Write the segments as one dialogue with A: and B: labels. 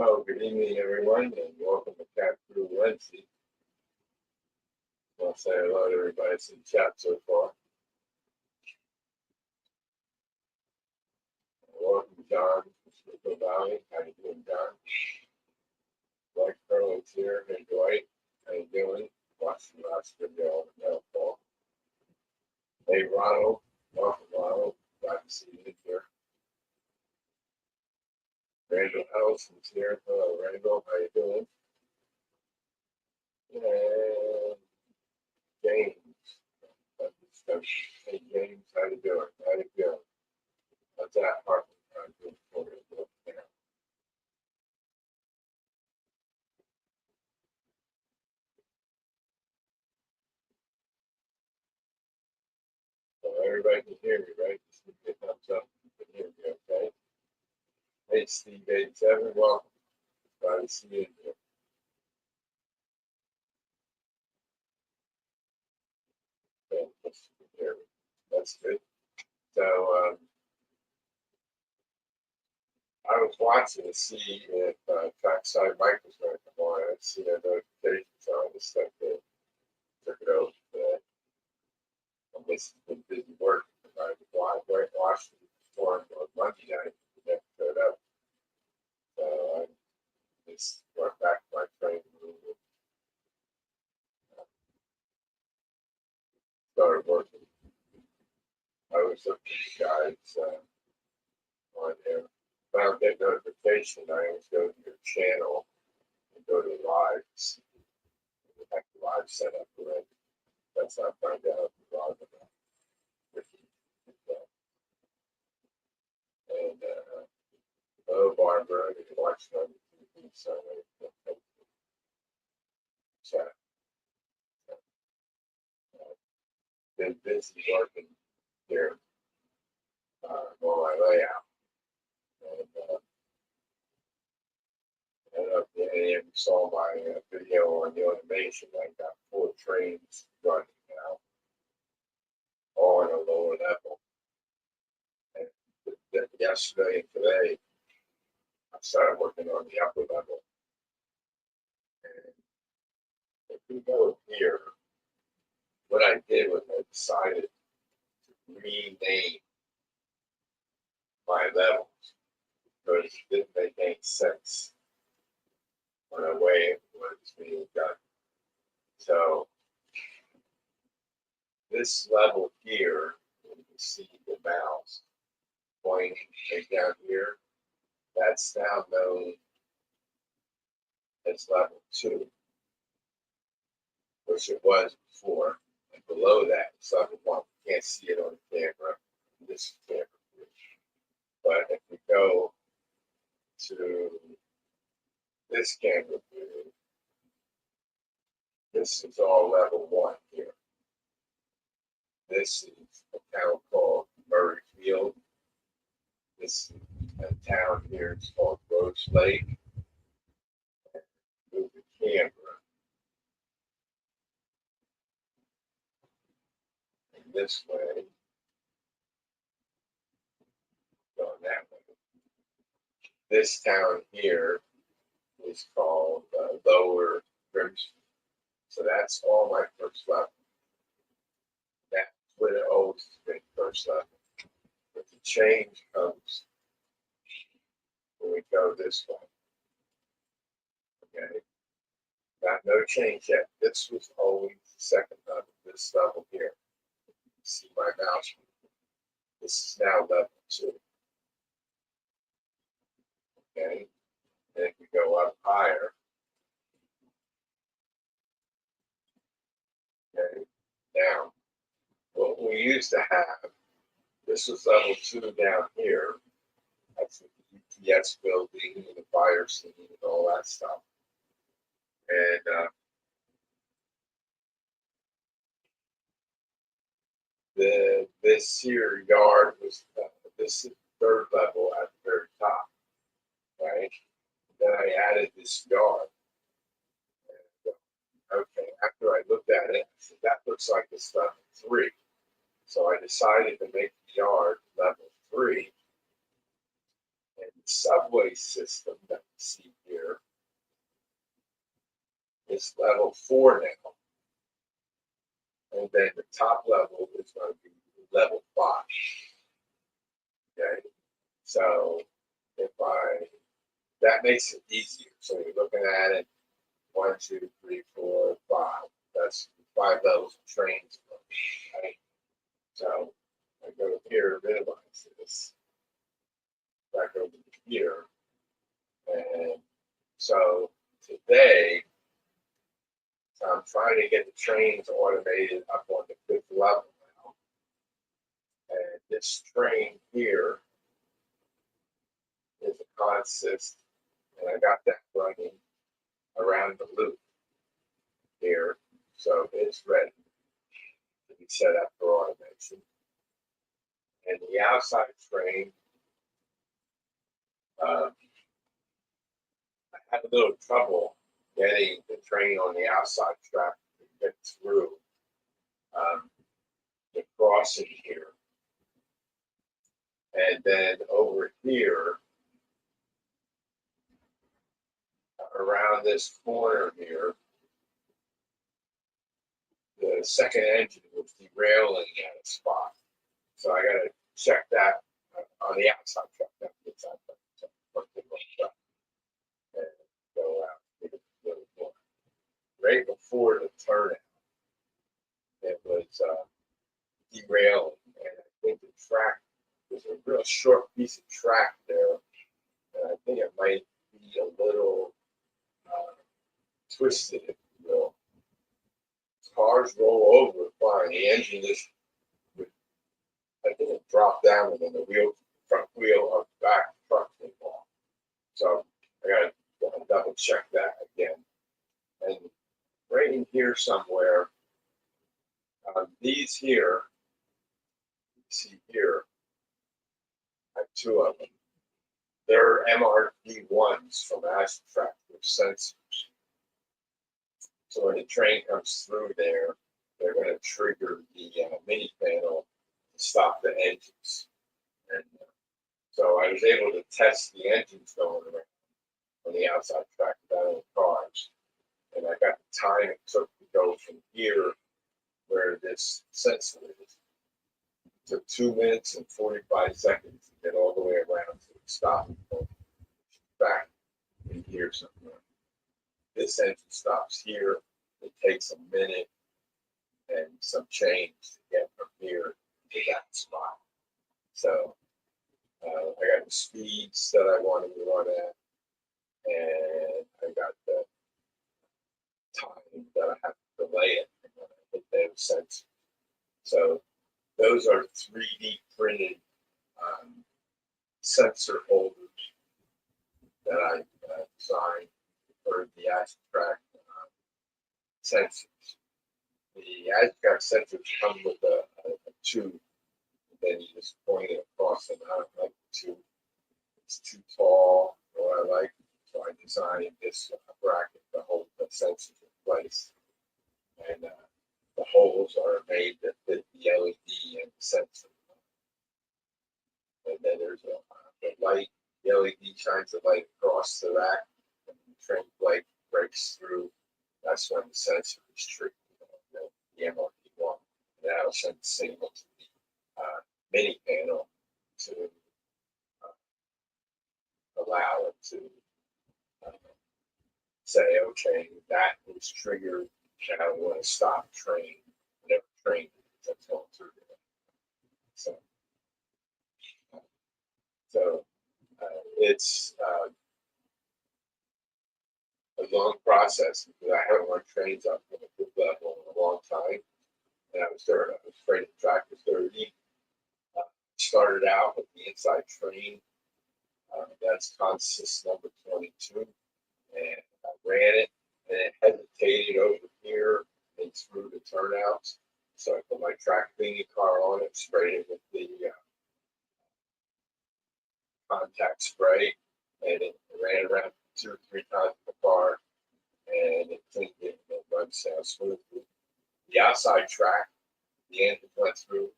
A: Well, good evening, everyone, and welcome to Cat Crew Wednesday. I'll say hello to everybody that's in chat so far. Welcome, John, from Smithville Valley. How you doing, John? Dwight Curlin's here. Hey, Dwight. How you doing? Watching the last video on the mail call. Hey, Ronald. Welcome, Ronald. Glad to see you here. Randall Ellison's here. Hello, Randall. How you doing? And James. Hey, James. How you doing? How you doing? How's that heart? So everybody can hear me, right? Just give me a thumbs up. You can hear me, okay? Hey, Steve 87, welcome. Glad to see you here. Okay, let's hear me. That's good. So I was watching to see if Trackside Mike was going to come on. I see a notification, so I just stepped in, took it over today. And this has been busy work. I was watching before on Monday night. It never showed up. So I just went back to my training room and started working. I was looking at you guys on there. Found that notification. I always go to your channel and go to lives. You have the live set up already. That's how I find out if you're live or not. And hello, Barbara. You're watching on the TV, so chat. Been busy working here on my layout. And I don't know if any of you saw my video on the automation. I got 4 trains running now, all on a lower level. And yesterday and today, I started working on the upper level. And if we go here, what I did was I decided to rename my levels because it didn't make any sense on the way it was being done. So this level here, you can see the mouse pointing right down here, that's now known as level 2, which it was before. And below that is level 1. You can't see it on the camera, this camera. But if we go to this camera view, this is all level 1 here. This is a town called Murrayfield. This town here is called Rose Lake. Move the camera. And this way, going that way. This town here is called Lower Grimsby. So that's all my first level. That's what it always has been, first level. But the change comes when we go this way. Okay. Got no change yet. This was always the second level, this level here. You see my mouse. This is now level 2. Okay. And if we go up higher, okay, now what we used to have, this was level 2 down here. That's the UPS building and the fire scene and all that stuff. And this here yard was this is the 3rd level at the very top, right? Then I added this yard. And, okay, after I looked at it, I said, that looks like it's level 3. So I decided to make the yard level 3. And the subway system that you see here this level 4 now. And then the top level is going to be level 5. Okay, so that makes it easier. So you're looking at it 1, 2, 3, 4, 5. That's 5 levels of trains. Right? So I go here to minimize this. Back over here. And so today, I'm trying to get the trains automated up on the 5th level now. And this train here is a consist, and I got that running around the loop here. So it's ready to be set up for automation. And the outside train, I had a little trouble getting the train on the outside track to get through the crossing here. And then over here, around this corner here, the second engine was derailing at a spot. So I got to check that on the outside track, not the inside track. And go out. Right before the turnout, it was derailing, and I think the track was a real short piece of track there, and I think it might be a little twisted, if you will. Cars roll over fine. The engine just, I think it dropped down, and then the front wheel of the back truck came off. So I got to double check that again. And right in here somewhere, these here, you see here, I have 2 of them. They're MRP1s from Astratrack with sensors. So when the train comes through there, they're going to trigger the mini panel to stop the engines. And so I was able to test the engines going around on the outside track without any cars. And I got the time it took to go from here, where this sensor is. It took 2 minutes and 45 seconds to get all the way around to the stopping point, back in here somewhere. This engine stops here. It takes a minute and some change to get from here to that spot. So I got the speeds that I wanted to run at, and I got the time that I have to delay it when I hit those sensors. So those are 3D printed sensor holders that I designed for the Astratrack sensors. The Astratrack sensors come with a tube, and then you just point it across, and I don't like the tube. It's too tall for what I like, so I designed this bracket to hold the sensors in place. And the holes are made that fit the LED and the sensor. And then there's a light, the LED shines the light across the rack, and the train light breaks through. That's when the sensor is triggered, the MRP1. And that'll send the signal to the mini panel to allow it to say, okay, that was triggered. Now we want to stop train, whatever train that's going through there. So it's a long process because I haven't run trains up at a good level in a long time. And I was afraid of the track was dirty. Started out with the inside train. That's consist number 22. And I ran it, and it hesitated over here and through the turnouts. So I put my track cleaning car on it, sprayed it with the contact spray, and it ran around 2 or 3 times in the car, and it cleaned it and it runs down smoothly. The outside track, the engine went through,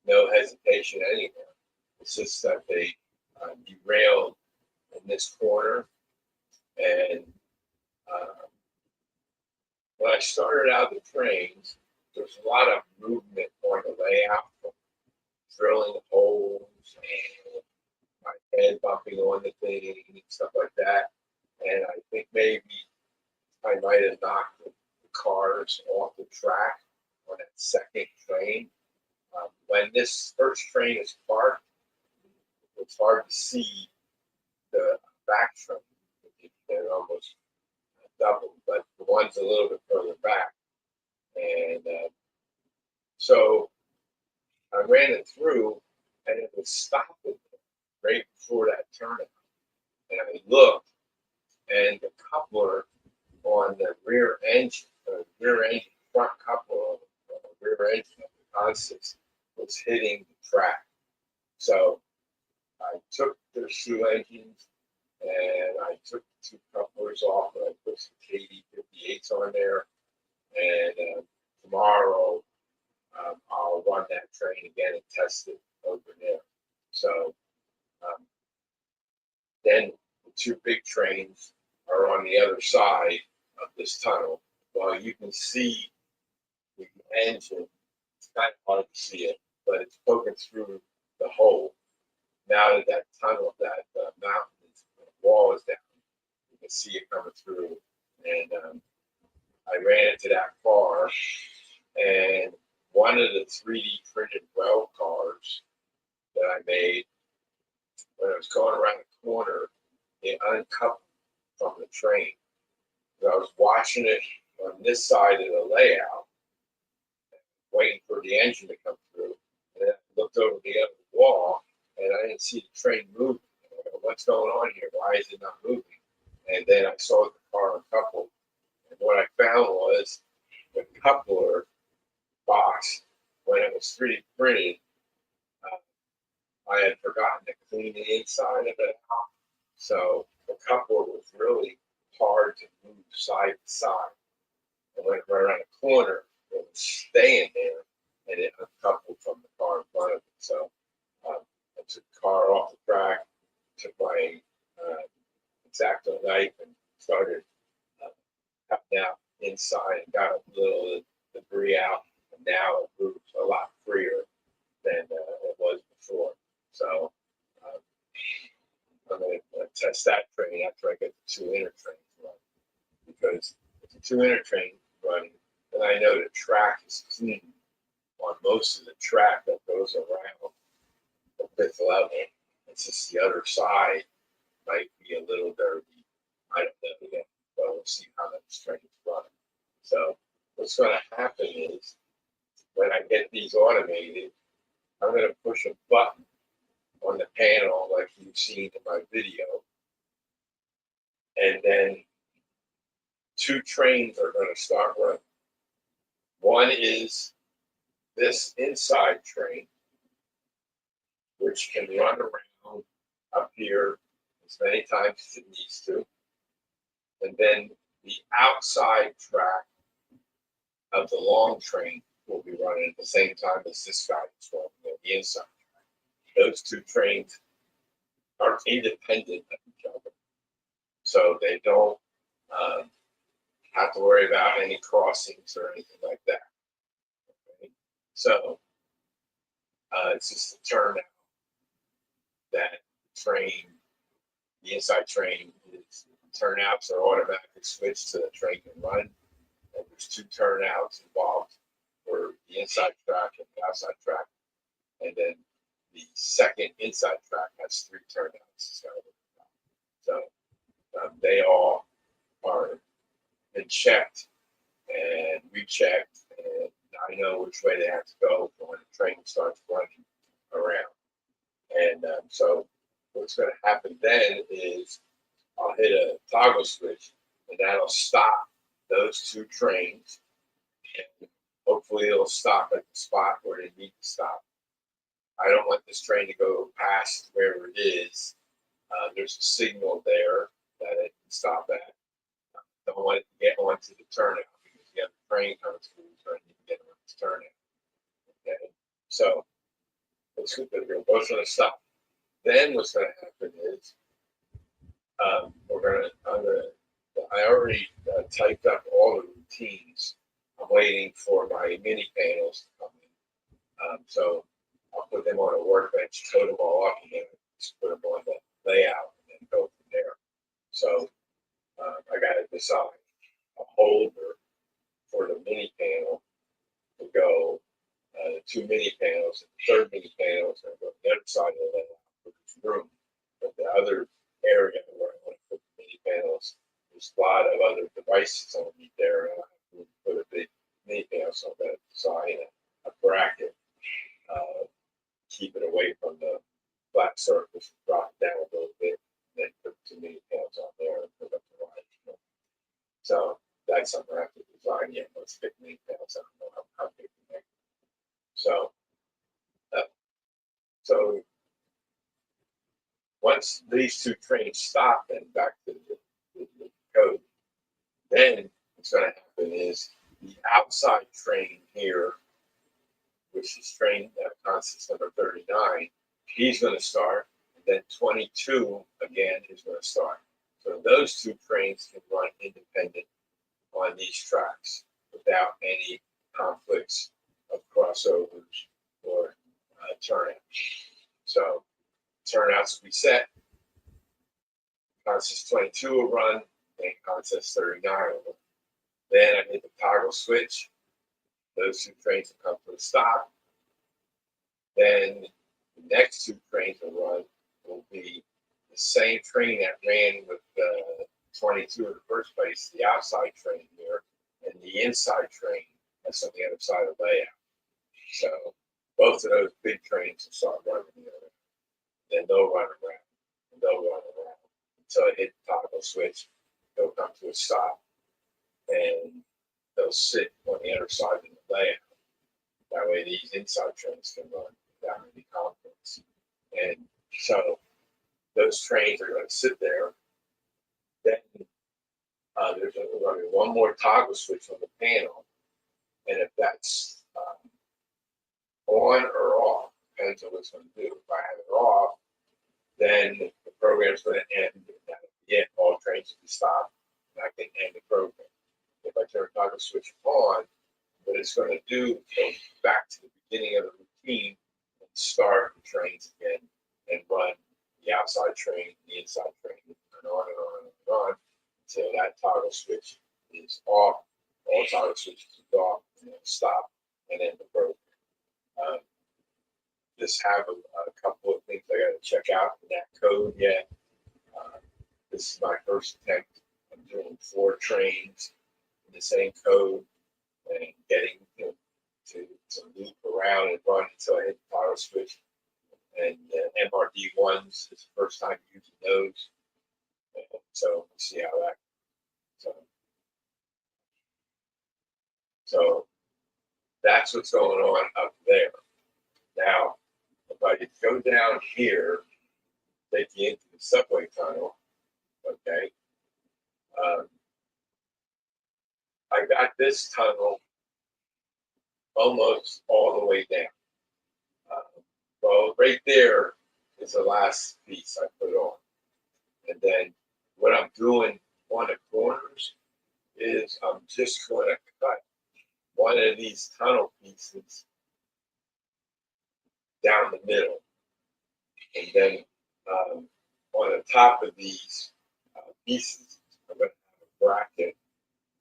A: no hesitation anywhere. It's just that they derailed in this corner, and when I started out the trains, there was a lot of movement on the layout, from drilling holes and my head bumping on the thing and stuff like that. And I think maybe I might have knocked the cars off the track on that second train. When this first train is parked, it's hard to see the back train. They're almost double, but the one's a little bit further back. And so I ran it through, and it was stopping right before that turnout. And I looked, and the coupler on the rear engine, front coupler on the rear engine of the Constance was hitting the track. So I took the shoe engines and I took the two couplers off and I put some KD58s on there. And tomorrow I'll run that train again and test it over there. So then the two big trains are on the other side of this tunnel. Well, you can see the engine. It's kind of hard to see it, but it's poking through the hole. Now that tunnel, that mountain wall is down, you can see it coming through. And I ran into that car, and one of the 3D printed well cars that I made, when I was going around the corner, it uncoupled from the train. I was watching it on this side of the layout, waiting for the engine to come through, and then I looked over the other wall, and I didn't see the train moving. What's going on here? Why is it not moving? And then I saw the car uncoupled, and what I found was the coupler box, when it was 3D printed, I had forgotten to clean the inside of it out. So the coupler was really hard to move side to side. And when I went around the corner, it was staying there, and it uncoupled from the car in front of it. So I took the car off the track, took my X-Acto knife, and started cutting out inside and got a little debris out. And now it moves a lot freer than it was before. So I'm going to test that train after I get the two inner trains running. Because if the two inner trains running, then I know the track is clean on most of the track that goes around the fifth level. It's just the other side might be a little dirty. I don't know yet, but we'll see how that train is running. So what's going to happen is when I get these automated, I'm going to push a button on the panel like you've seen in my video, and then two trains are going to start running. One is this inside train, which can run around up here as many times as it needs to. And then the outside track of the long train will be running at the same time as this guy is running, the inside track. Those two trains are independent of each other. So they don't have to worry about any crossings or anything like that. Okay? So it's just a turnout that train, the inside train is turnouts are automatically switched to the train can run. And there's two turnouts involved for the inside track and the outside track. And then the second inside track has three turnouts. So they all are been checked and rechecked, and I know which way they have to go when the train starts running around. And so what's going to happen then is I'll hit a toggle switch, and that'll stop those two trains, and hopefully it'll stop at the spot where they need to stop. I don't want this train to go past wherever it is. There's a signal there that it can stop at. Don't want it to get onto the turnout because the other train comes through, so I need to get on this turnout. Okay, so they're both going to stop. Then what's going to happen is I'm going to I already typed up all the routines. I'm waiting for my mini panels to come in. So I'll put them on a workbench, tote them all up, and then just put them on the layout and then go from there. So I got to decide a holder for the mini panel to go, the two mini panels, and the third mini panel is going to go to the other side of the layout for this room. But the other area where I want to put the mini panels, there's a lot of other devices underneath there, and I have to put a big mini panel, so I'm going to design a bracket, keep it away from the flat surface, drop it down a little bit, and then put two mini panels on there and put up the line. So that's something I have to design yet. Let's pick mini panels. I don't know how big to make. So, so once these two trains stop and back to the code, then what's going to happen is the outside train here, which is train consist number 39, he's going to start, and then 22 again is going to start. So those two trains can run independent on these tracks without any conflicts of crossovers or turnouts. So turnouts will be set. Consist 22 will run, and consist 39 will run. Then I hit the toggle switch. Those two trains will come to a stop. Then the next two trains will run will be the same train that ran with the 22 in the first place, the outside train here, and the inside train that's on the other side of the layout. So both of those big trains will start running together. Then they'll run around, and they'll run around until I hit the toggle switch. They'll come to a stop, and they'll sit on the other side of the layout. That way these inside trains can run without any conflicts. And so those trains are going to sit there. Then there's going to be one more toggle switch on the panel. And if that's on or off, depends on what it's going to do. If I have it off, then the program's going to end. Again, all trains will be stopped, and I can end the program. If I turn the toggle switch on, what it's going to do is go back to the beginning of the routine and start the trains again and run the outside train, the inside train, and on and on and on until that toggle switch is off. All toggle switches are off, and then stop and end the program. Just have a couple of things I got to check out in that code yet. This is my first attempt. I'm doing 4 trains in the same code and getting to loop around and run until I hit the toggle switch. And MRD1s is the first time using those. And so we'll see how that goes. So that's what's going on up there. Now, if I could go down here, take you into the subway tunnel, okay? I got this tunnel almost all the way down. Well, right there is the last piece I put on. And then what I'm doing on the corners is I'm just going to cut one of these tunnel pieces down the middle. And then on the top of these pieces, I'm going to have a bracket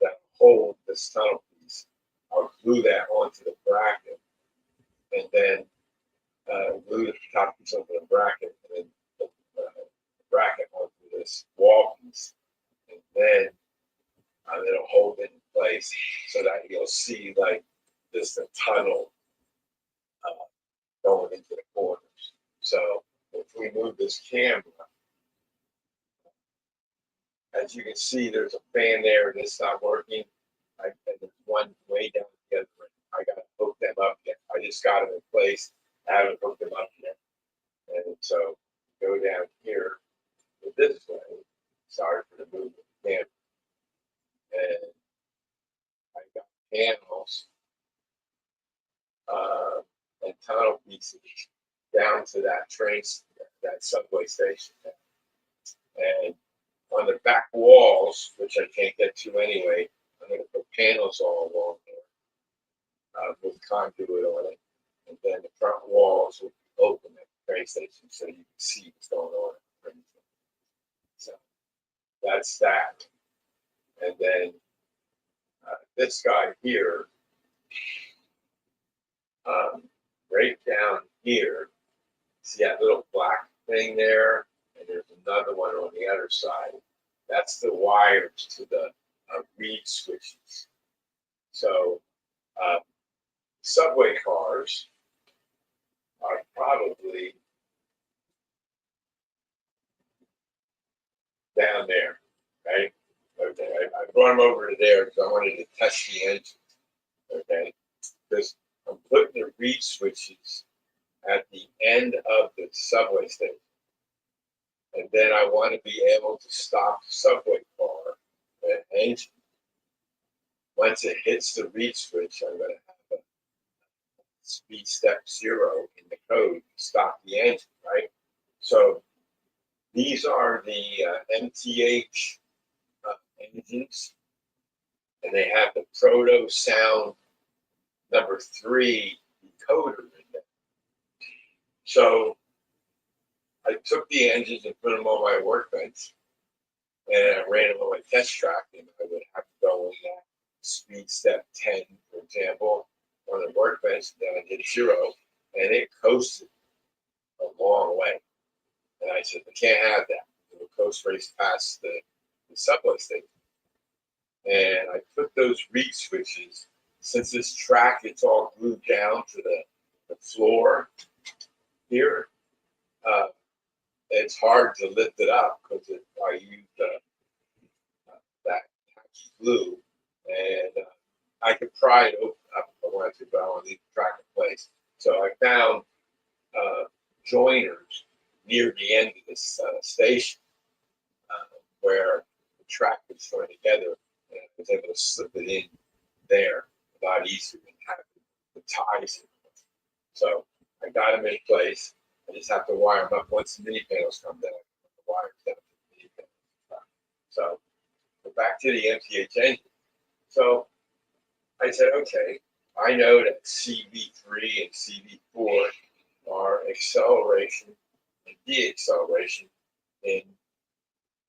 A: that holds this tunnel piece. I'll glue that onto the bracket, and then glue the top piece onto the bracket, and then the bracket onto this wall piece, and then it'll hold it in place so that you'll see like this the tunnel going into the corners. So if we move this camera, as you can see, there's a fan there and it's not working. And there's one way down the other. I got to hook them up yet. I just got them in place. I haven't hooked them up yet. And so go down here with this way. Sorry for the movement. Camera. And I got panels and tunnel pieces down to that train, that subway station. And on the back walls, which I can't get to anyway, I'm going to put panels all along there with conduit on it. And then the front walls will be open at the train station so you can see what's going on. So that's that. And then this guy here, right down here, see that little black thing there? And there's another one on the other side. That's the wires to the reed switches. So subway cars are probably down there, right? Okay, I brought them over to there because I wanted to test the engine, okay? Because I'm putting the reed switches at the end of the subway station. And then I want to be able to stop the subway car engine. Once it hits the reed switch, I'm going to have a speed step 0 in the code to stop the engine, right? So these are the MTH engines, and they have the Proto Sound number 3 decoder in there. So I took the engines and put them on my workbench, and I ran them on my test track, and I would have to go in that speed step 10, for example, on the workbench, then I did 0, and it coasted a long way. And I said, I can't have that. It will coast race past the subway station. And I put those reed switches, since this track, it's all glued down to the floor here. It's hard to lift it up because I used that tacky glue, and I could pry it open up if I wanted to, but I want to leave the track in place. So I found joiners near the end of this station where the track was joined together, and I was able to slip it in there a lot easier than having the ties in. So I got them in place. I just have to wire them up. Once the mini panels come down, I put the wires down to the mini panels. So back to the MTH engine. So I said, okay, I know that CV3 and CV4 are acceleration and deacceleration in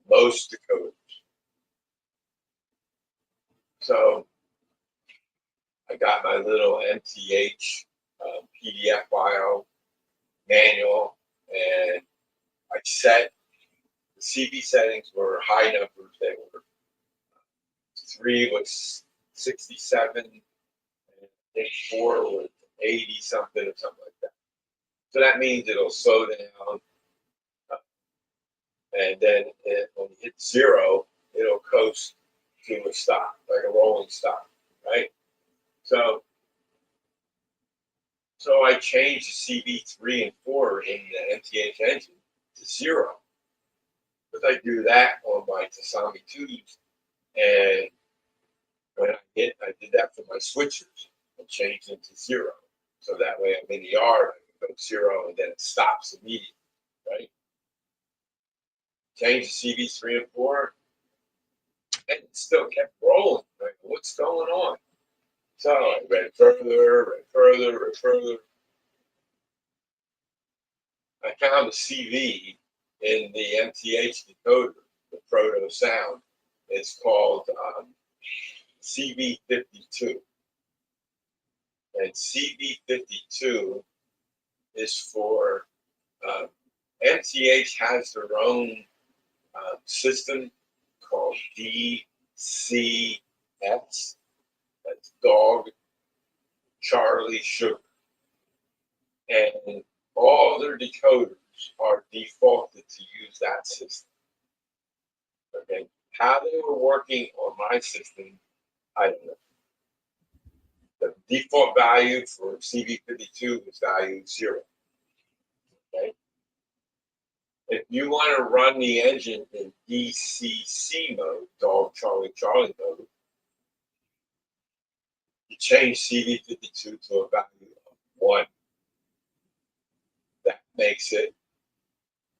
A: most decoders. So I got my little MTH PDF file manual, and I set the CV settings were high numbers. They were 3 was 67, and I think 4 was 80 something or something like that. So that means it'll slow down, and then when it hits 0, it'll coast to a stop, like a rolling stop, right? So I changed the CV3 and 4 in the MTH engine to 0. But I do that on my Tasami 2s, and when I did that for my switchers and changed them to 0. So that way I'm in the yard, I can go 0 and then it stops immediately, right? Change the CV3 and 4, and it still kept rolling. Like, what's going on? So I read further. I found a CV in the MTH decoder, the Proto Sound. It's called CV52. And CV52 is for MTH has their own system called DCS. That's Dog Charlie Sugar. And all their decoders are defaulted to use that system. Okay, how they were working on my system, I don't know. The default value for CV52 is value 0. Okay. If you want to run the engine in DCC mode, Dog Charlie Charlie mode, you change CV52 to a value of 1. That makes it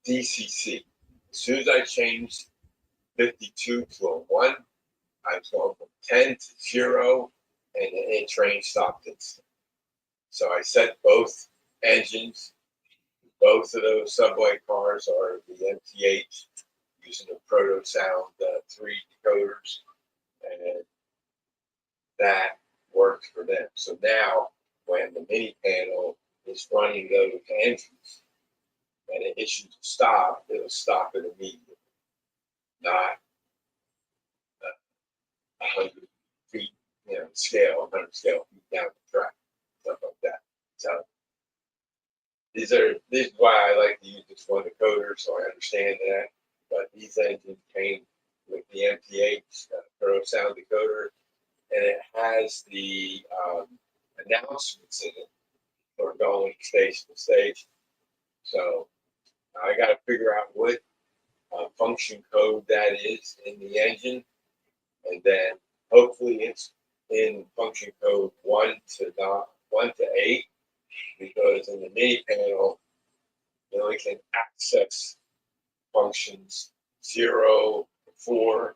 A: DCC. As soon as I change 52 to a 1. I was going from 10 to 0, and the train stopped instantly. So I set both engines. Both of those subway cars are the MTH using the Proto Sound 3 decoders, and that worked for them. So now, when the mini panel is running those engines and it issues a stop, it'll stop it immediately, not 100 feet, scale, 100 scale feet down the track, stuff like that. So this is why I like to use this one decoder, so I understand that. But these engines came with the MTH Pro Sound decoder, and it has the announcements in it for going station to station. So I got to figure out what function code that is in the engine, and then hopefully it's in function code 1 to 8, because in the mini panel you only can access functions 0 to 4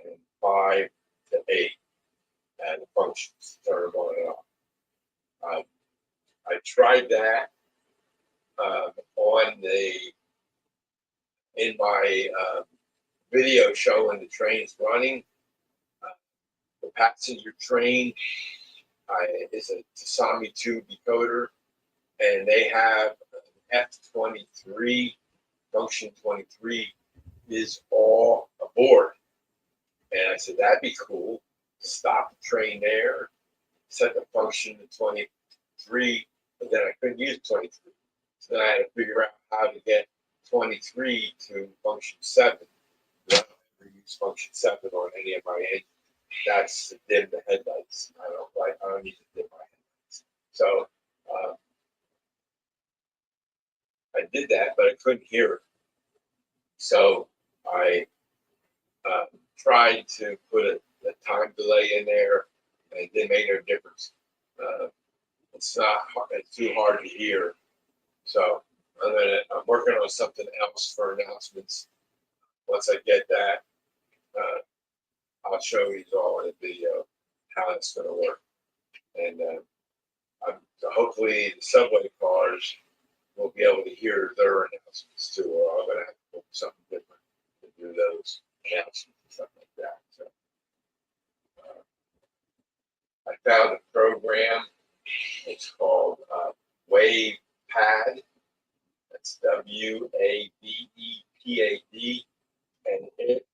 A: and 5 to 8, and the functions turn them on and off. I tried that in my video showing the trains running. The passenger train is a Tasami 2 decoder, and they have F23, function 23 is all aboard. And I said, that'd be cool. Stop the train there, set the function to 23, but then I couldn't use 23. So then I had to figure out how to get 23 to function 7. I don't ever use function 7 on any of my engines. That's to dim the headlights. I don't need to dim my headlights. So I did that, but I couldn't hear it. So I tried to put a time delay in there, and it didn't make no difference. It's not hard, it's too hard to hear. So I'm working on something else for announcements. Once I get that, I'll show you all in a video how it's going to work. And so hopefully the subway cars will be able to hear their announcements too, or I'm going to have to put something different to do those announcements and stuff like that. So I found a program. It's called WavePad. That's WAVEPAD, and it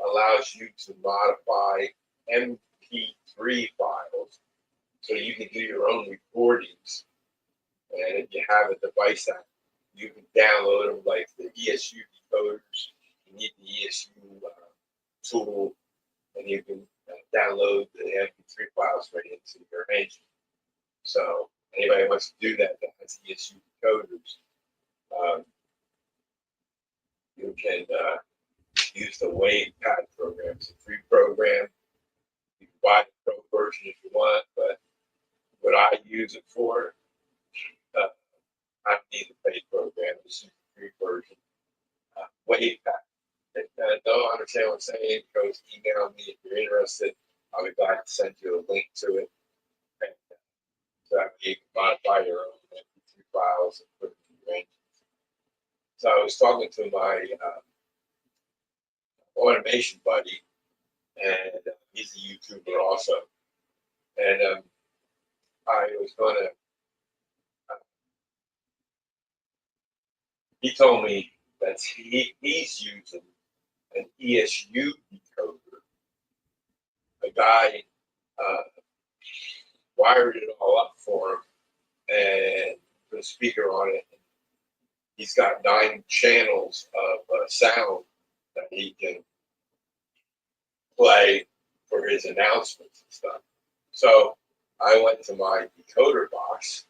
A: allows you to modify MP3 files, so you can do your own recordings. And if you have a device that you can download them, like the ESU decoders, you need the ESU tool, and you can download the MP3 files right into your engine. So anybody wants to do that has ESU decoders, you can use the WavePad program. It's a free program. You can buy the pro version if you want, but what I use it for, I don't need the paid program. This is the free version. WavePad. If you don't understand what I'm saying, go email me if you're interested. I'll be glad to send you a link to it. And so that you can modify your own MP3 files and put it in your engine. So I was talking to my automation buddy, and he's a YouTuber also. And I was going to, he told me that he's using an ESU decoder. A guy wired it all up for him and put a speaker on it. He's got 9 channels of sound that he can play for his announcements and stuff. So I went to my decoder box,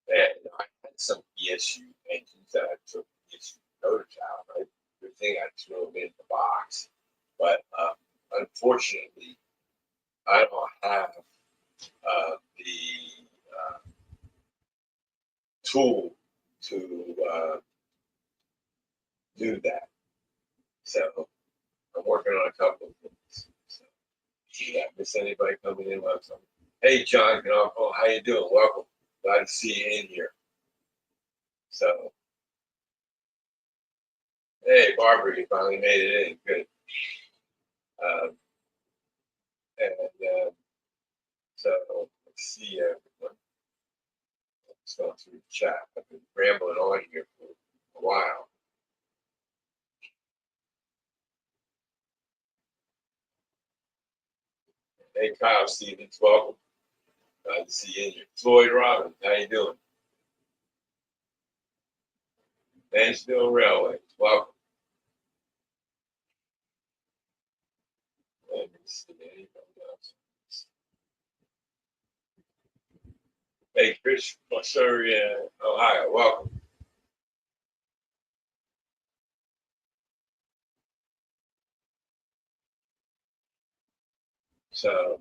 A: and I had some ESU engines that I took ESU decoders out. Right? Good thing I threw them in the box. But unfortunately, I don't have the tool to do that. So I'm working on a couple of things. So, see that miss anybody coming in? Love something. Hey, John Knopfel, how you doing? Welcome. Glad to see you in here. So, hey, Barbara, you finally made it in. Good. Um, and so let's see. Everyone. Let's go through the chat. I've been rambling on here for a while. Hey, Kyle Stevens, welcome. Glad to see you in here. Floyd Robbins, how you doing? Mansfield Railway, welcome. Let me see anybody else. Hey, Chris Missouri, Ohio, welcome. So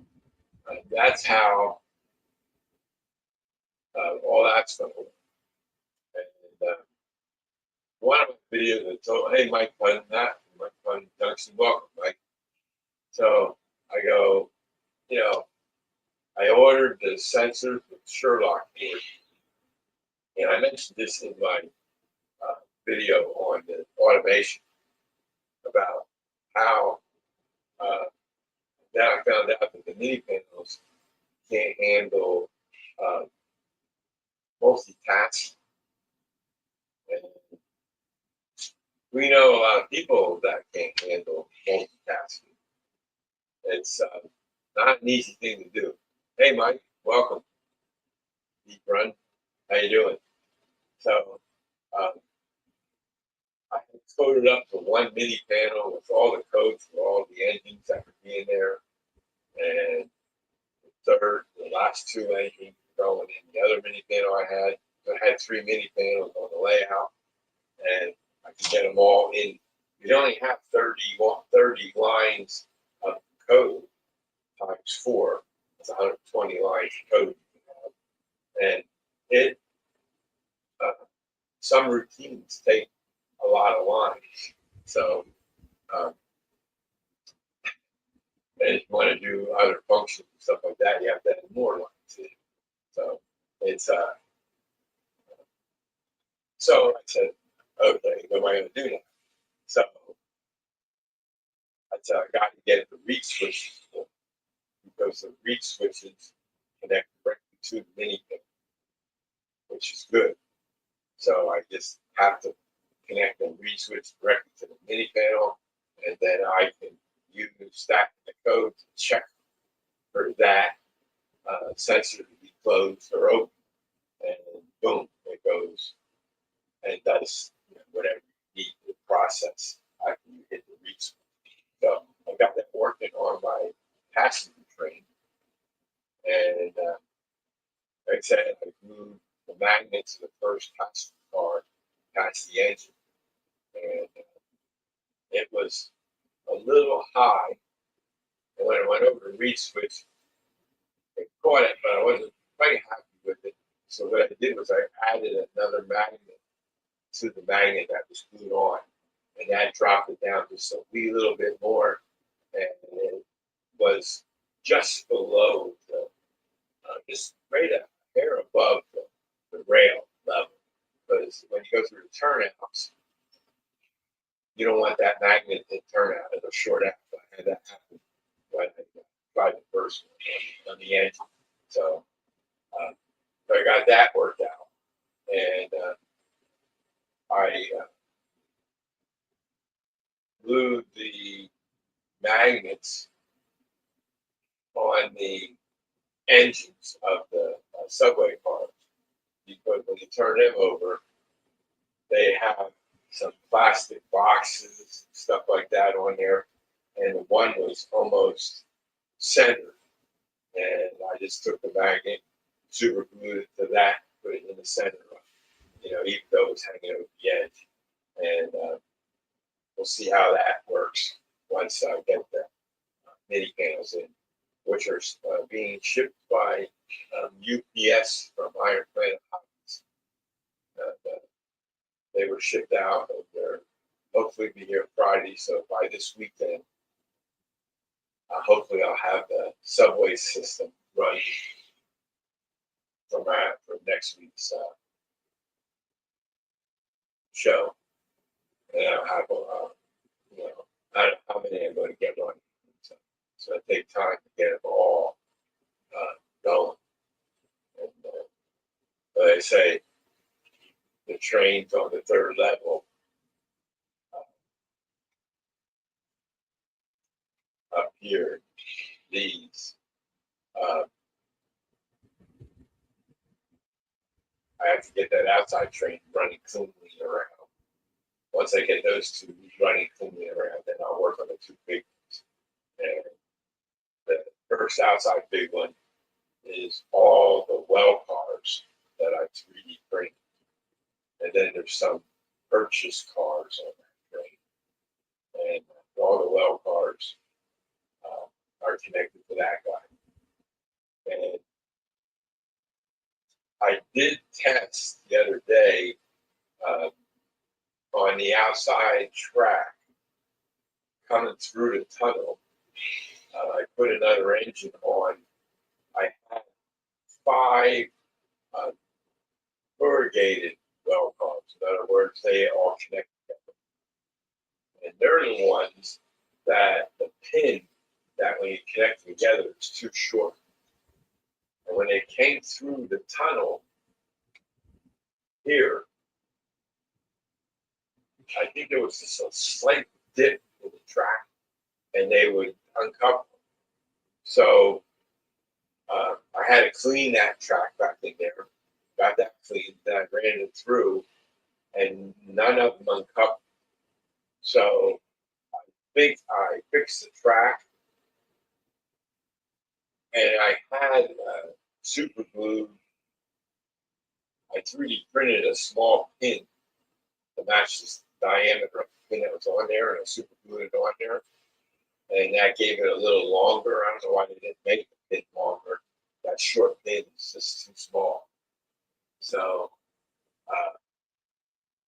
A: that's how all that's going to work. And one of the videos that told, hey, Mike Pun Junction, welcome, Mike. So I go, I ordered the sensor from Sherlock board. And I mentioned this in my video on the automation about how then I found out that the mini panels can't handle uh, multitasking. And we know a lot of people that can't handle multitasking. It's not an easy thing to do. Hey, Mike, welcome. Deep Run, how you doing? So um, I coded up the one mini panel with all the codes for all the engines that would be in there, and the last two engines going in the other mini panel I had. So I had three mini panels on the layout, and I could get them all in. You only have 30 lines of code times four. That's 120 lines of code you can have. And it some routines take a lot of lines. So um, and if you want to do other functions and stuff like that, you have to add more lines in. So it's so I said, okay, what am I going to do now? So I said, I got to get the reed switches because the reed switches connect directly to the mini pin, which is good. So I just have to connect the reed switch directly to the mini panel, and then I can use stack the code to check for that sensor to be closed or open, and boom, it goes and does whatever you need to process after you hit the reed switch. So I got that working on my passenger train, and like I said, I moved the magnet to the first passenger car past the engine, and it was a little high. And when I went over the reed switch, it caught it, but I wasn't quite happy with it. So what I did was I added another magnet to the magnet that was glued on, and that dropped it down just a wee little bit more, and it was just below just right a hair above the rail level. Because when you go through the turnouts, you don't want that magnet to turn out. It'll short out. I had that happen when I tried the first one on the engine. So, so I got that worked out. And I glued the magnets on the engines of the subway cars because when you turn them over, they have some plastic boxes, stuff like that on there, and the one was almost centered. And I just took the magnet, super glued it to that, put it in the center, even though it was hanging over the edge. And we'll see how that works once I get the mini panels in, which are being shipped by UPS from Iron Planet Hockey. They were shipped out of their hopefully be here Friday. So by this weekend, hopefully I'll have the subway system running for next week's show, and I'll have you know, I don't know how many I'm going to get running. So it takes time to get it all going. And like I say, the trains on the third level up here, these, uh, I have to get that outside train running cleanly around. Once I get those two running cleanly around, then I'll work on the two big ones. And the first outside big one is all the well cars that I 3D print. And then there's some purchase cars on that train. And all the well cars are connected to that guy. And I did test the other day on the outside track coming through the tunnel. I put another engine on. I had 5 corrugated well cars. In other words, they all connect together. And they're the ones that the pin that when you connect them together is too short. And when they came through the tunnel here, I think there was just a slight dip in the track, and they would uncouple. So I had to clean that track back in there, got that cleaned, then I ran it through, and none of them uncoupled. So I think I fixed the track, and I had super glued. I 3D printed a small pin to match the diameter of the pin that was on there, and I super glued it on there. And that gave it a little longer. I don't know why they didn't make the pin longer. That short pin is just too small. So,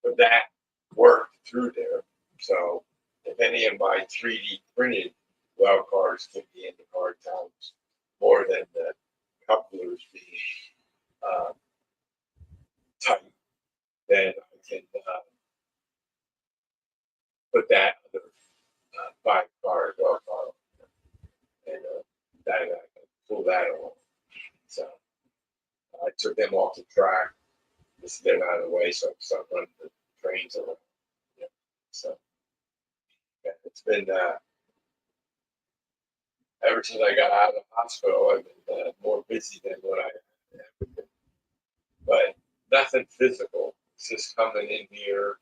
A: but that worked through there. So, if any of my 3D printed well cars can be in the hard times more than the couplers being tight, then I can put that other 5 car well car and that I can pull that on. So I took them off the track, just get them out of the way so I can start running the trains around. Yeah. So yeah, it's been ever since I got out of the hospital, I've been more busy than what I have been. But nothing physical. It's just coming in here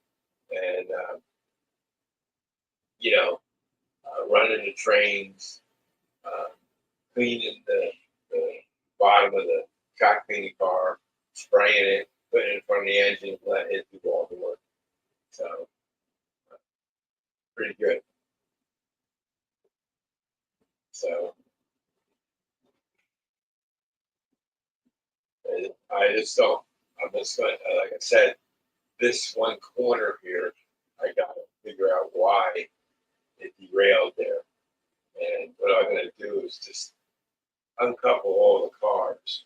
A: and running the trains, uh, cleaning the bottom of the track cleaning car, spraying it, putting it in front of the engine, letting it do all the work. So, pretty good. So, I just don't, I'm just going to, like I said, this one corner here, I got to figure out why it derailed there. And what I'm going to do is just uncouple all the cars.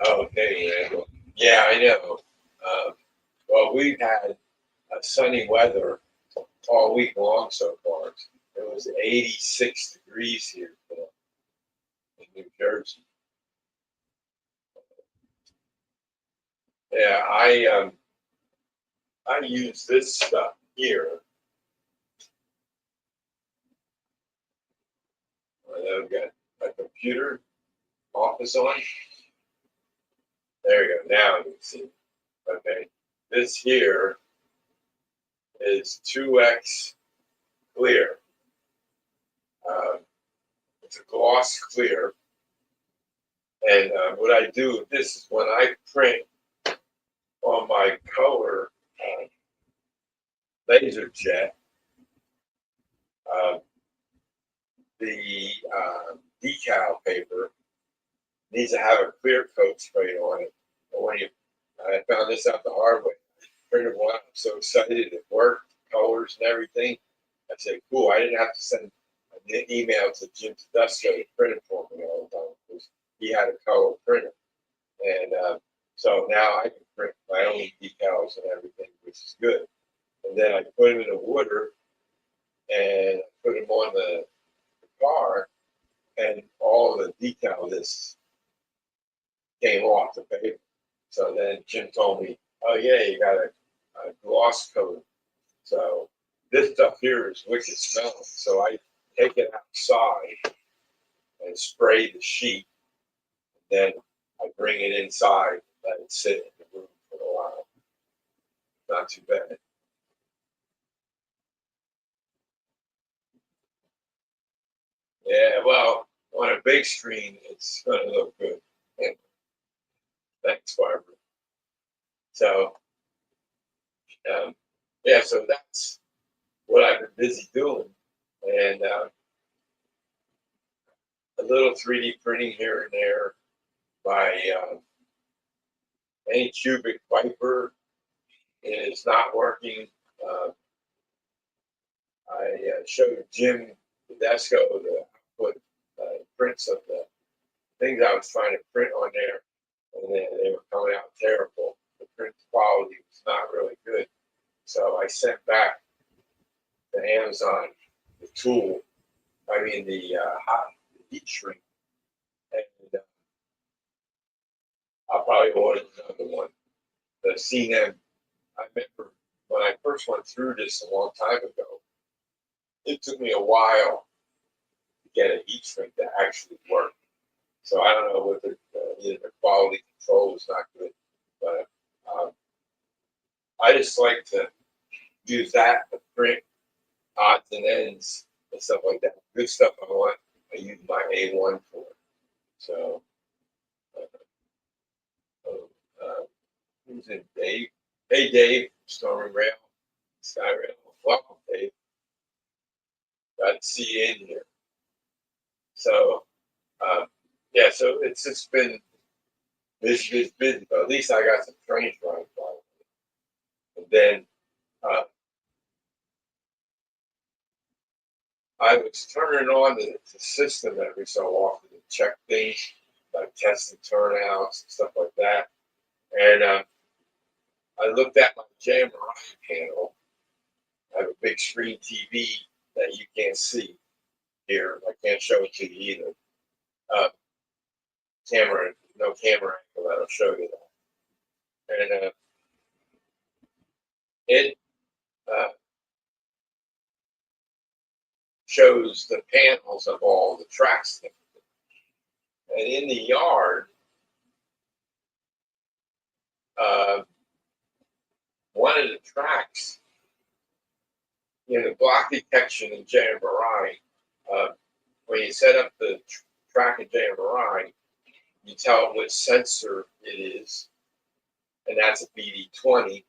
A: Okay, yeah, I know. Well, we've had sunny weather all week long so far. It was 86 degrees here in New Jersey. Yeah, I use this stuff here. I've got a computer office on. There you go. Now you can see. Okay, this here is 2x clear. It's a gloss clear. And what I do with this is when I print on my color laser jet, the decal paper, needs to have a clear coat sprayed on it. And when you, I found this out the hard way. Printed one. I'm so excited. It worked, colors and everything. I said, cool. I didn't have to send an email to Jim Tedesco to print it for me all the time because he had a color printer. And so now I can print my own decals and everything, which is good. And then I put them in a wooder and put them on the car, and all the decal lists came off the paper. So then Jim told me, "Oh yeah, you got a gloss coat." So this stuff here is wicked smelling. So I take it outside and spray the sheet. Then I bring it inside, let it sit in the room for a while. Not too bad. Yeah, well, on a big screen, it's going to look good. And thanks, Barbara. So, yeah, so that's what I've been busy doing. And a little 3D printing here and there by Anycubic Viper is not working. Uh, I showed Jim Tedesco the output prints of the things I was trying to print on there, and they were coming out terrible. The print quality was not really good. So I sent back to Amazon the tool, I mean the heat shrink, and I'll probably order another one. The CNM, I remember when I first went through this a long time ago, it took me a while to get a heat shrink that actually worked. So I don't know what either the quality control is not good, but I just like to use that to print odds and ends and stuff like that. Good stuff I want, I use my A1 for. So, who's in Dave? Hey, Dave, Stormy Rail, Sky Rail. Welcome, Dave. Glad to see you in here. So, yeah, so it's just been busy, but at least I got some trains running by. And then I was turning on the system every so often to check things, like testing turnouts and stuff like that. And I looked at my JMRI panel. I have a big screen TV that you can't see here. I can't show it to you either. Camera, no camera angle that'll show you that. And it uh, shows the panels of all the tracks. And in the yard, uh, one of the tracks, the block detection in JMRI, when you set up the track in JMRI, you tell it what sensor it is, and that's a BD20,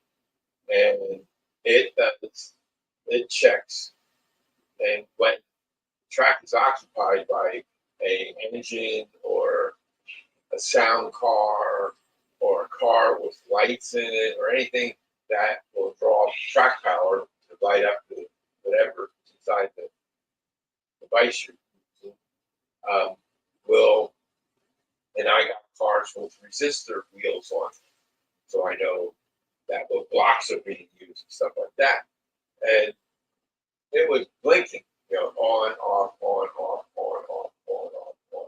A: and it checks, and when the track is occupied by an engine or a sound car or a car with lights in it or anything that will draw track power to light up the whatever inside the device you're using, will, and I got cars with resistor wheels on, so I know that what blocks are being used and stuff like that. And it was blinking, on, off, on, off, on, off, on, off, on.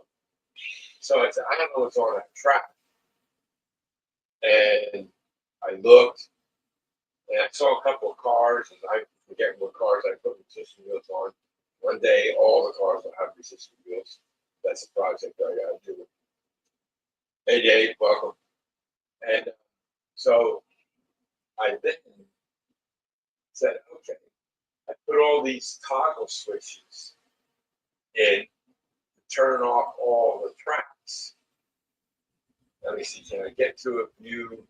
A: So I said, I don't know what's on that track. And I looked, and I saw a couple of cars, and I forget what cars I put resistor wheels on. One day, all the cars will have resistor wheels. That's a project I got to do. Hey, Dave, welcome. And so I then said, okay, I put all these toggle switches in to turn off all the tracks. Let me see, can I get to a view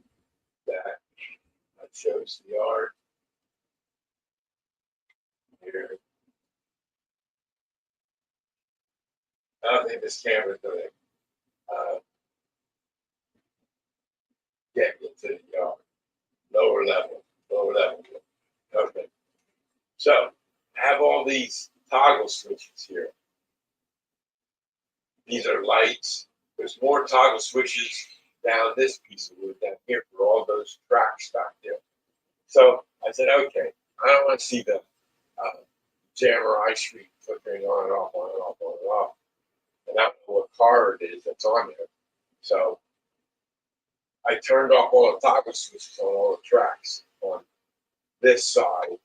A: that shows the yard here? I don't think this camera's going to get into the lower level, lower level. Okay. So I have all these toggle switches here. These are lights. There's more toggle switches down this piece of wood down here for all those tracks back there. So I said, okay, I don't want to see the jammer I street flickering on and off, on and off, on and off. And I don't know what car it is that's on there. So I turned off all the toggle switches on all the tracks on this side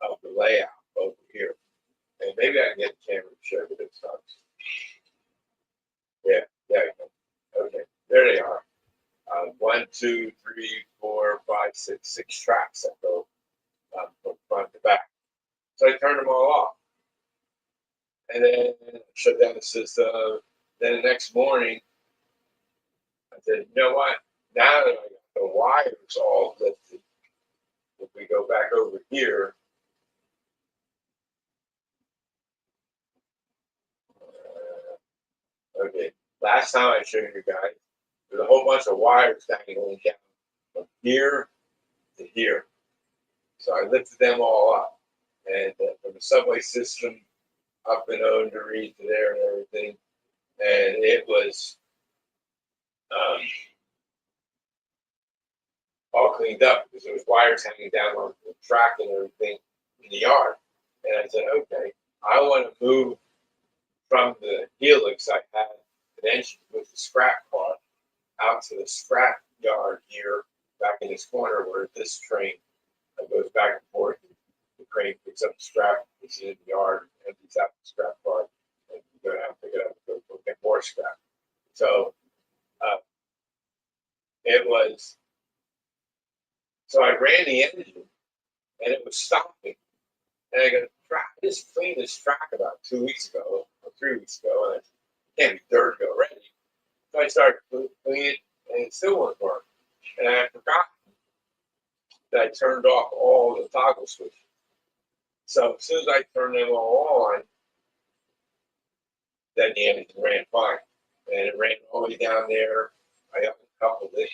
A: of the layout over here. And maybe I can get the camera to show you this time. Yeah, there you go. Okay, there they are. 1, 2, 3, 4, 5, 6 tracks that go from front to back. So I turned them all off. And then shut down the system. Then the next morning, I said, you know what? Now that I got the wires all lifted, if we go back over here, okay, last time I showed you guys, there's a whole bunch of wires dangling down from here to here. So I lifted them all up. And from the subway system up and underneath there and everything. And it was all cleaned up because there was wires hanging down on the track and everything in the yard. And I said, okay, I want to move from the helix I had an engine with the scrap car out to the scrap yard here, back in this corner where this train goes back and forth. The crane picks up the scrap, puts it in the yard, empties out the scrap car, and you go down, pick it up, and go get more scrap. So it was. So I ran the engine, and it was stopping. And I go, I just cleaned this track about 2 weeks ago or 3 weeks ago, and it can't be dirty already. So I started cleaning it, and it still wouldn't work. And I forgot that I turned off all the toggle switches. So as soon as I turned them all on, then the engine ran fine. And it ran all the way down there. I uncoupled it.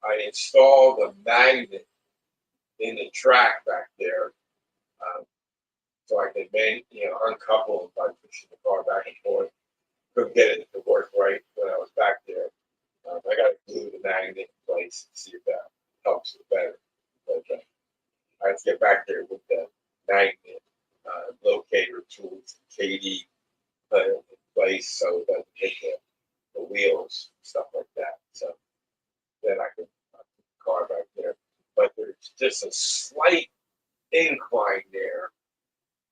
A: I installed a magnet in the track back there, so I could uncouple by pushing the car back and forth. Couldn't get it to work right when I was back there. I got to glue the magnet in place to see if that helps it better. But I have to get back there with the magnet locator tools, KD, put it in place so it doesn't hit the wheels, stuff like that. So then I can put the car back there. But there's just a slight incline there,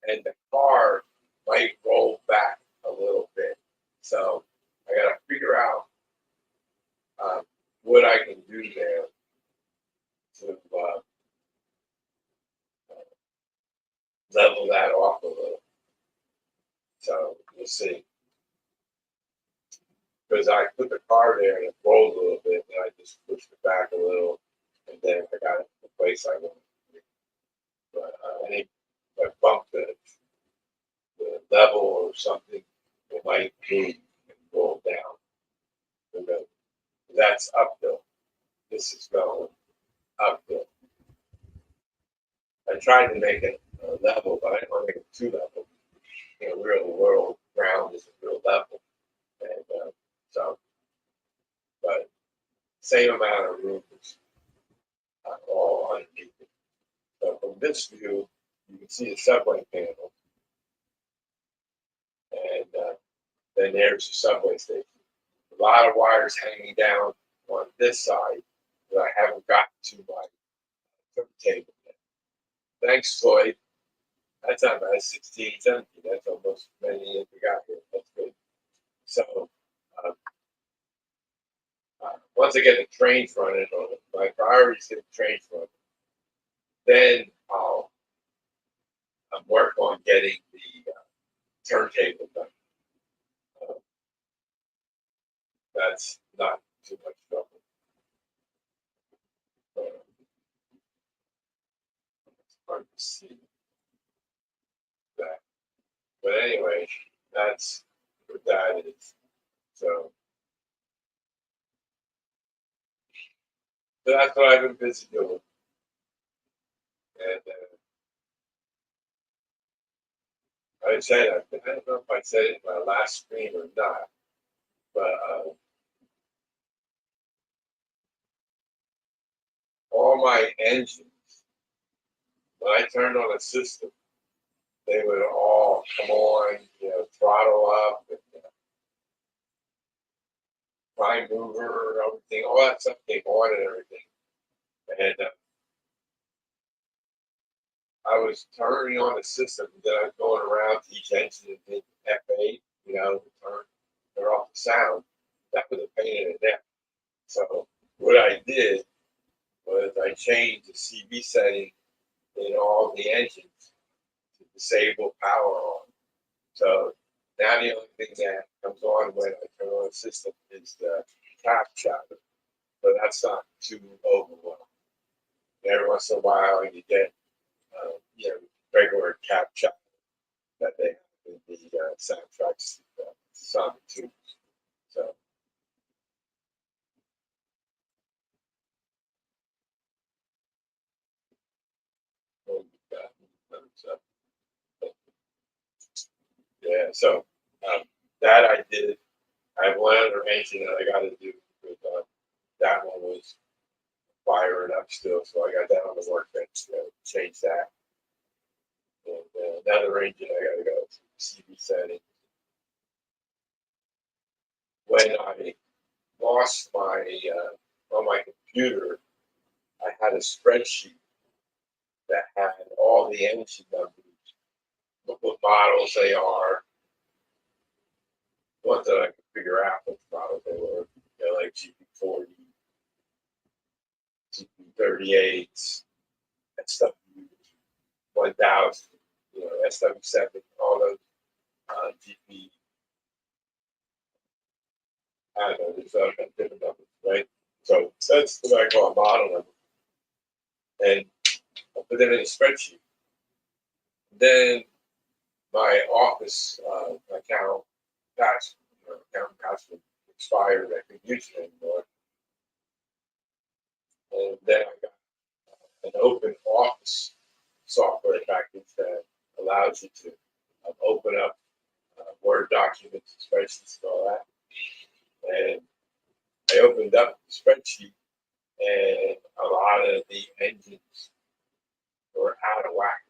A: and the car might roll back a little bit. So I got to figure out what I can do there to level that off a little. So we'll see. Because I put the car there and it rolled a little bit, and I just pushed it back a little, and then I got it in the place I wanted. But I think if I bump the level or something, it might move and roll down. And that's uphill. This is going uphill. I tried to make it level, but I didn't want to make it too level. Real world ground isn't real level. And but same amount of room is all underneath it. So from this view, you can see the subway panel. And then there's the subway station. A lot of wires hanging down on this side that I haven't gotten to my turntable yet. Thanks, Floyd. That's not bad. 16, 17. That's almost as many as we got here. That's good. So once I get the trains running on it, my priority is get the trains running. Then I'll work on getting the turntable done. That's not too much trouble. It's hard to see that. But anyway, that's what that is. So So that's what I've been busy doing. And I said, I don't know if I said it in my last stream or not, but all my engines, when I turned on a system, they would all come on, throttle up, and, prime mover, everything, all that stuff came on and everything. And I was turning on the system, and then I was going around to each engine and did F8, turn off the sound. That was a pain in the neck. So what I did was I changed the CB setting in all the engines to disable power on. So now the only thing that comes on when I turn on the system is the cap chatter. But that's not too overwhelming. Every once in a while you get regular cap chatter that they have in the soundtracks, Sonic 2. So yeah, so that I did. I have one other engine that I got to do. With, that one was firing up still, so I got that on the workbench to change that. And another engine I got to go to CB setting. When I lost my on my computer, I had a spreadsheet that had all the engine numbers, what models they are, ones that I could figure out what models they were, like GP40, GP38s, SW1000, SW7, all those GP. I don't know, there's different numbers, right? So that's what I call a model number. And I put them in a spreadsheet. Then my office account password expired. I couldn't use it anymore. And then I got an open office software package that allows you to open up Word documents, spreadsheets, and all that. And I opened up the spreadsheet, and a lot of the engines were out of whack.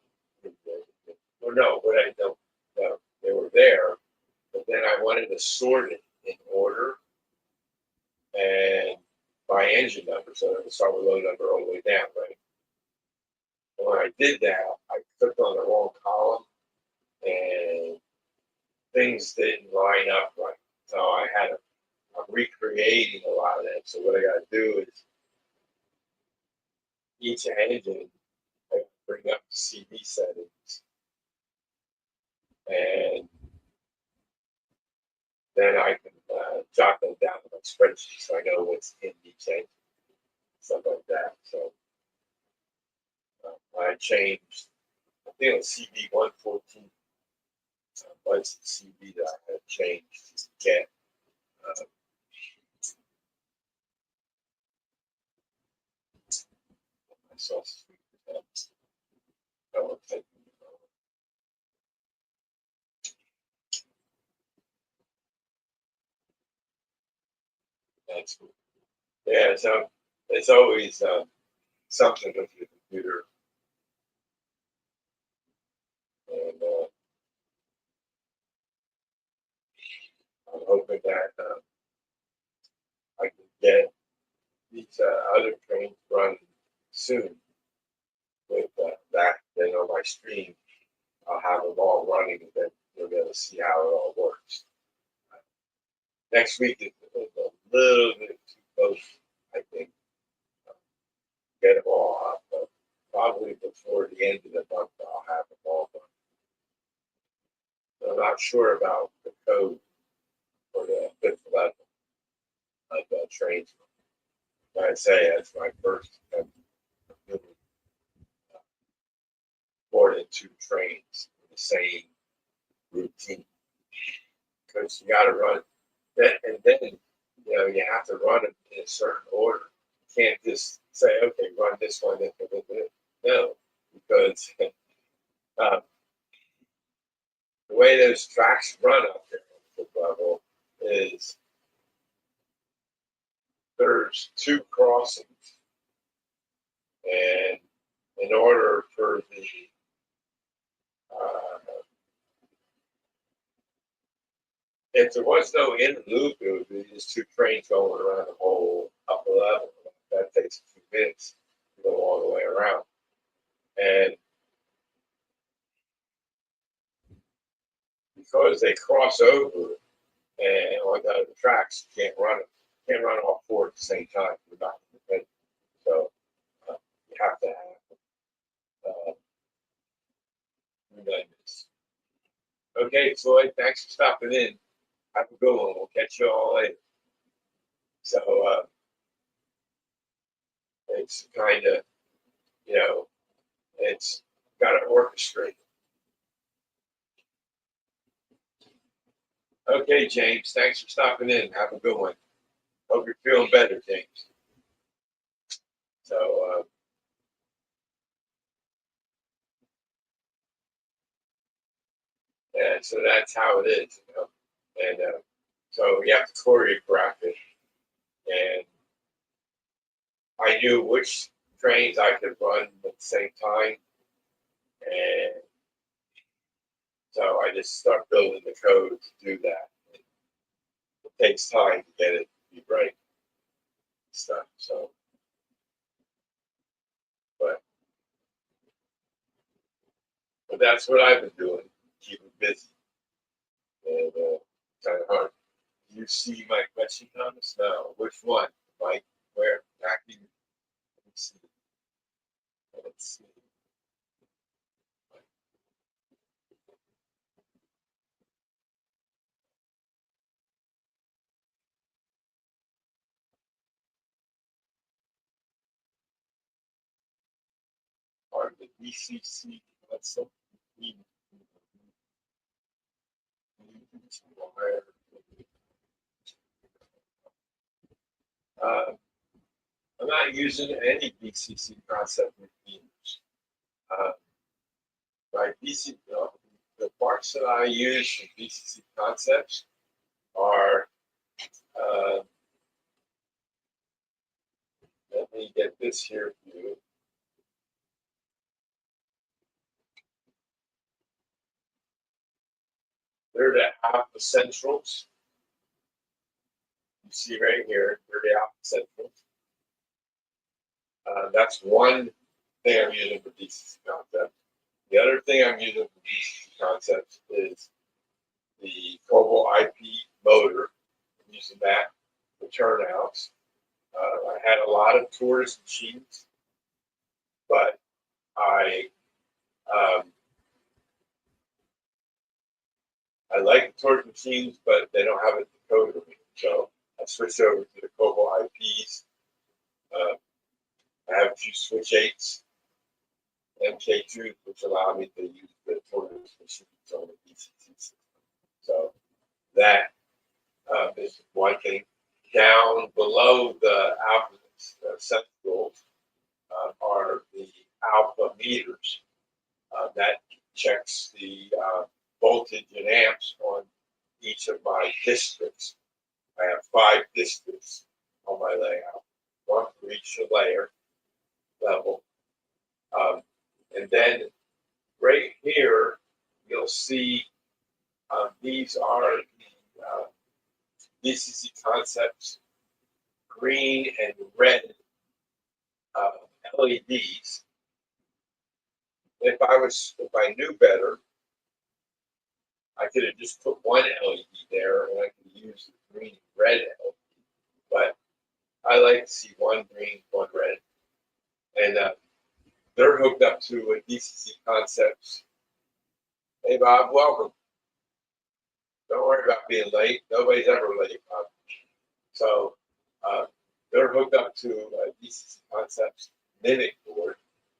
A: Or no, but I don't. No, they were there, but then I wanted to sort it in order and by engine number, so I would start with low number all the way down, right? And when I did that, I clicked on the wrong column, and things didn't line up right. So I'm recreating a lot of that. So what I got to do is each engine, I bring up the CB settings, and then I can jot them down in my spreadsheet so I know what's in each engine, stuff like that. So I changed, I think it was CB 114 was the CB that I had changed to get. I saw that's cool. Yeah, so it's always something with your computer, and I'm hoping that I can get these other trains running soon with that. Then on my stream, I'll have them all running, and then you'll be able to see how it all works. Next week is a little bit too close, I think. Get them all up, but probably before the end of the month, I'll have them all done. So I'm not sure about the code for the fifth level of the trains. Like I say, that's my first more than two trains in the same routine. Because you got to run that, and then you have to run it in a certain order. You can't just say, okay, run this one, this one, this one. No, because the way those tracks run up there on the level is there's two crossings, and in order for the if there was no inner loop, it would be just two trains going around the whole upper level. That takes a few minutes to go all the way around. And because they cross over and on the other tracks, you can't run all four at the same time. You're not independent. So you have to have redundancy. Okay, Floyd, thanks for stopping in. Have a good one. We'll catch you all later. So it's kind of, it's got to orchestrate. Okay, James, thanks for stopping in. Have a good one. Hope you're feeling better, James. So, yeah, so that's how it is, And so you have to choreograph it. And I knew which trains I could run at the same time. And so I just start building the code to do that. It takes time to get it to be right. Stuff. So, but that's what I've been doing, keeping busy. And kind of hard. You see my question, Thomas? No. Which one? Mike, where? Acting. Let's see. Let's see. Part of the BCC. That's something. I'm not using any BCC concept routines. My BCC, the parts that I use for BCC concepts are, let me get this here for you. They're the alpha centrals. You see right here, they're the alpha centrals. That's one thing I'm using for BCC concepts. The other thing I'm using for BCC concepts is the Cobalt IP motor. I'm using that for turnouts. I had a lot of Tortoise machines, but I like the Tortoise machines, but they don't have a decoder. So I switched over to the Cobalt IPs. I have a few switch 8s, MK2s, which allow me to use the Tortoise machines on the BCC system. So that is one thing. Down below the alpha centrals are the alpha meters. That checks the voltage and amps on each of my districts. I have 5 districts on my layout, one for each layer level. And then right here, you'll see these are the BCC concepts, green and red LEDs. If I knew better, I could have just put one LED there and I could use the green and red LED. But I like to see one green, one red. And they're hooked up to a BCC Concepts. Hey, Bob, welcome. Don't worry about being late. Nobody's ever late, Bob. So they're hooked up to a BCC Concepts Mimic board.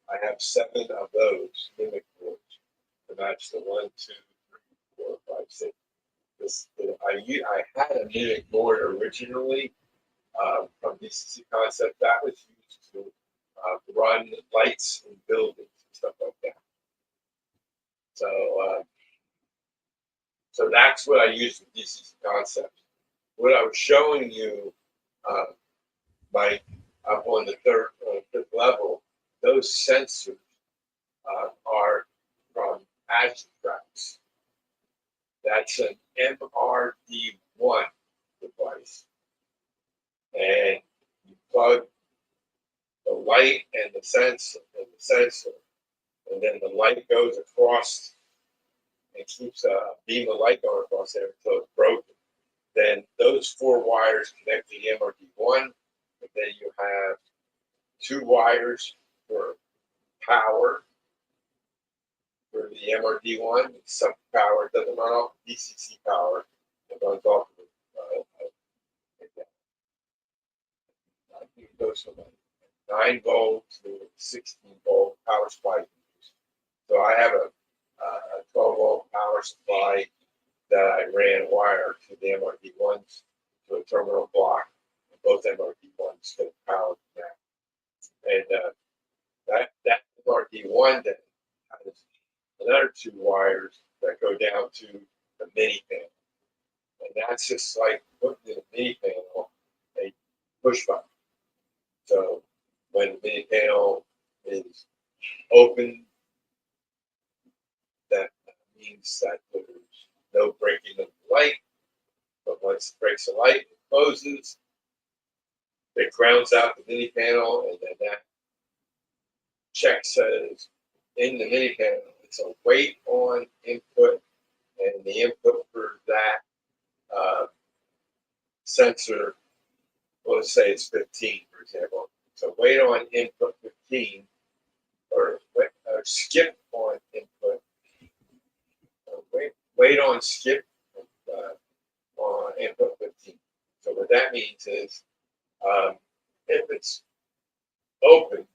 A: I have 7 of those Mimic boards to match the 1, 2, 3, 4, 5, 6. I had a Mimic board originally from BCC Concept that was used to run lights in buildings and stuff like that. So, so that's what I use with DCC Concepts. What I was showing you, Mike, up on the fifth level, those sensors are from Agitrax. That's an MRD1 device. And you plug the light and the sensor, and then the light goes across and keeps a beam of light going across there until it's broken. Then those 4 wires connect to the MRD1, and then you have 2 wires for power for the MRD1. Some power doesn't run off DCC power, it runs off of it goes from 9 volt to 16 volt power supply. So I have a 12 volt power supply that I ran wire to the MRD1s to a terminal block. Both MRD1s get power from that. And that MRD1 then has another 2 wires that go down to the mini panel. And that's just like putting in a mini panel a push button. So when the mini panel is open, that means that there's no breaking of the light. But once it breaks the light, it closes. It grounds out the mini panel, and then that check says in the mini panel, it's a wait on input, and the input for that sensor, well, let's say it's 15, for example. So wait on input 15, or skip on input, wait on skip on input 15. So what that means is if it's open,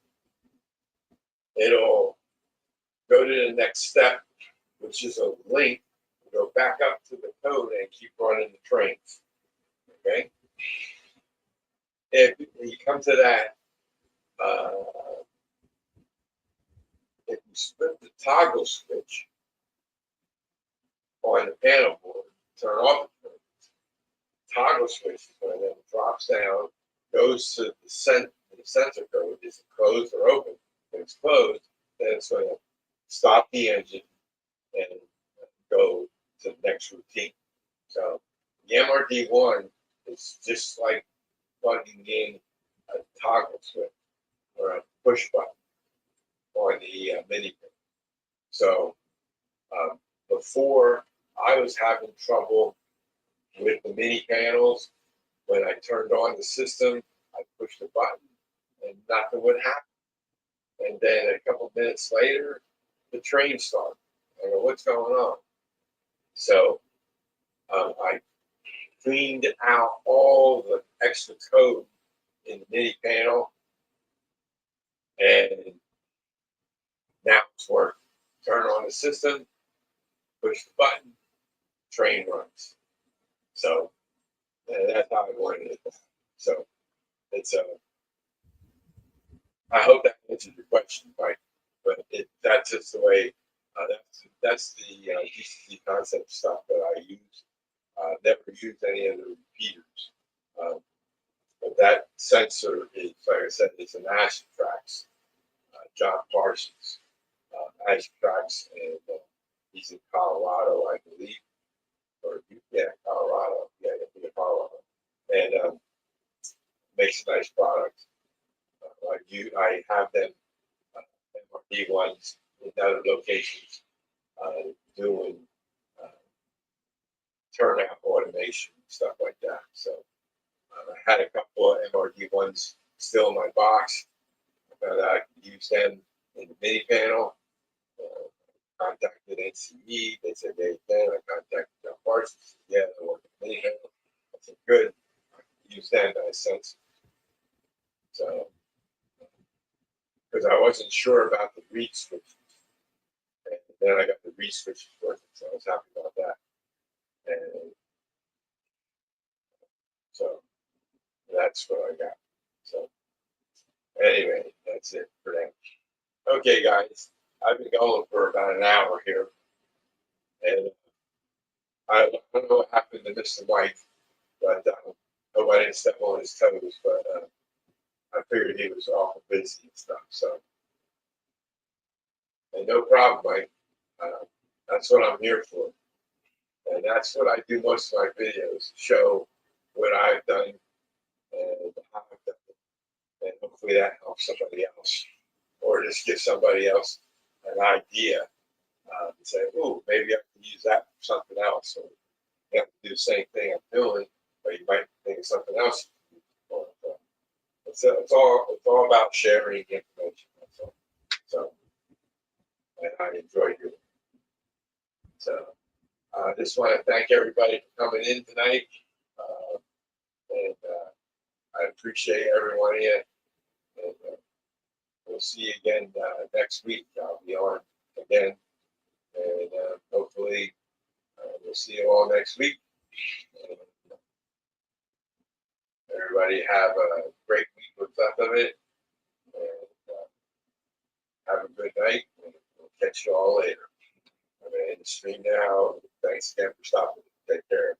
A: it'll go to the next step, which is a link, go back up to the code and keep running the trains. Okay? If you come to that, if you split the toggle switch on the panel board, turn off the trains, toggle switch is when it drops down, goes to the sensor code. Is it closed or open? If it's closed, then it's going to stop the engine and go to the next routine. So the MRD1 is just like plugging in a toggle switch or a push button on the mini pin. So before, I was having trouble with the mini panels. When I turned on the system, I pushed the button and nothing would happen. And then a couple minutes later, the train started. I go, what's going on? So I cleaned out all the extra code in the mini panel, and now it's working. Turn on the system, push the button, train runs. So that's how I wanted it. So it's I hope that answers your question, Mike. But that's just the way. That's the DCC concept stuff that I use. Never used any of the repeaters. But that sensor is, like I said, it's an Agitrax. John Parsons, Agitrax, and he's in Colorado, I believe. Or yeah, Colorado. Yeah, Colorado. And makes a nice product. I have them MRD1s in other locations doing turnout automation and stuff like that. So I had a couple of MRD1s still in my box. I found out I could use them in the mini panel. Contacted NCE. They said they can. I contacted John Parsons. Yeah, they want the mini panel. I said, good. I can use them as sensor. So, because I wasn't sure about the reed switches. And then I got the reed switches working, so I was happy about that. And so that's what I got. So anyway, that's it for them. Okay, guys, I've been going for about an hour here, and I don't know what happened to Mr. White, but hope I didn't step on his toes, but I figured he was awful busy and stuff, so. And no problem, Mike. That's what I'm here for. And that's what I do most of my videos, show what I've done and how I've done it. And hopefully that helps somebody else. Or just give somebody else an idea and say, oh, maybe I can use that for something else. Or you have to do the same thing I'm doing, but you might think of something else. It's all about sharing information. That's all. So, and I enjoy doing it. So, I just want to thank everybody for coming in tonight. And I appreciate every one of you. And we'll see you again next week. I'll be on again. And hopefully we'll see you all next week. And everybody have a great week with left of it. And have a good night. And we'll catch you all later. I'm going to end the stream now. Thanks again for stopping. Take care.